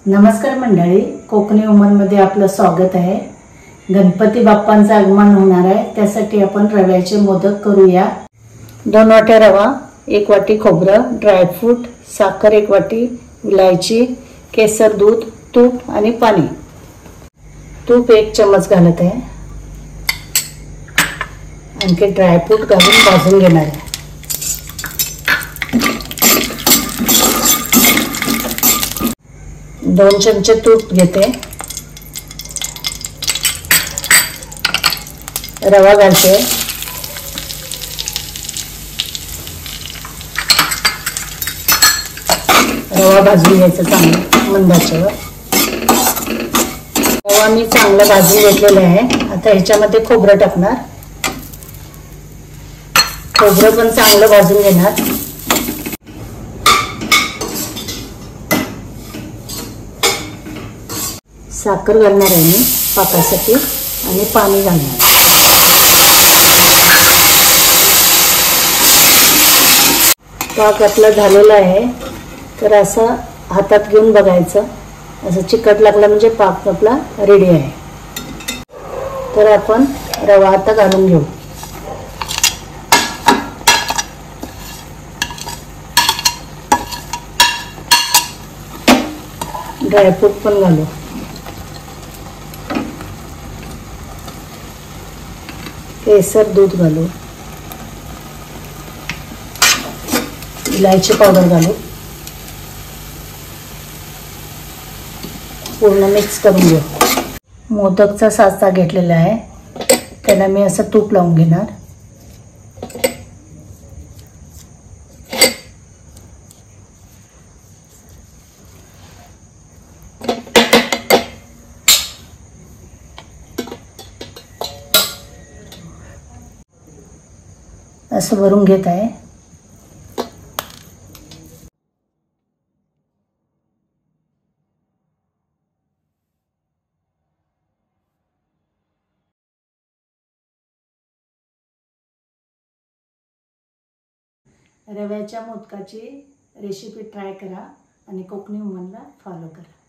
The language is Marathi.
नमस्कार मंडळी, कोकणी वुमनमध्ये आपलं स्वागत आहे। गणपती बाप्पांचं आगमन होणार आहे, त्यासाठी आपण रव्याचे मोदक करूया। 2 वाट्या रवा, 1 वाटी खोबरं, ड्रायफ्रूट, साखर 1 वाटी, इलायची, केसर दूध, तूप आणि पाणी। तूप 1 चमच घालत आहे, आणखी ड्रायफ्रूट घालून भाजून घेणार आहे। 2 चमचे तूप घेते, रवा घालते, रवा भाजून घ्यायचा चांगला मंद आचेवर। रवा मी चांगला भाजून घेतलेला आहे। आता ह्याच्यामध्ये खोबरं टाकणार, खोबरं पण चांगलं भाजून घेणार। साखर घालणार आहे मी पाकासाठी आणि पाणी घालणार। पाक आपला झालेला आहे, तर असं हातात घेऊन बघायचं, असं चिकट लागला म्हणजे पाक आपला रेडी आहे। तर आपण रवा आता घालून घेऊ। ड्रायफ्रूट पण घालू, केसर दूध घालू, इलायची पावडर घालू, पूर्ण मिक्स करून घेऊ। मोदकचा साचा घेतलेला आहे, त्याला मी असं तूप लावून घेणार। असं भरून घेत आहे। रव्याच्या मोदकाची रेसिपी ट्राय करा आणि कोकणी वुमनला फॉलो करा।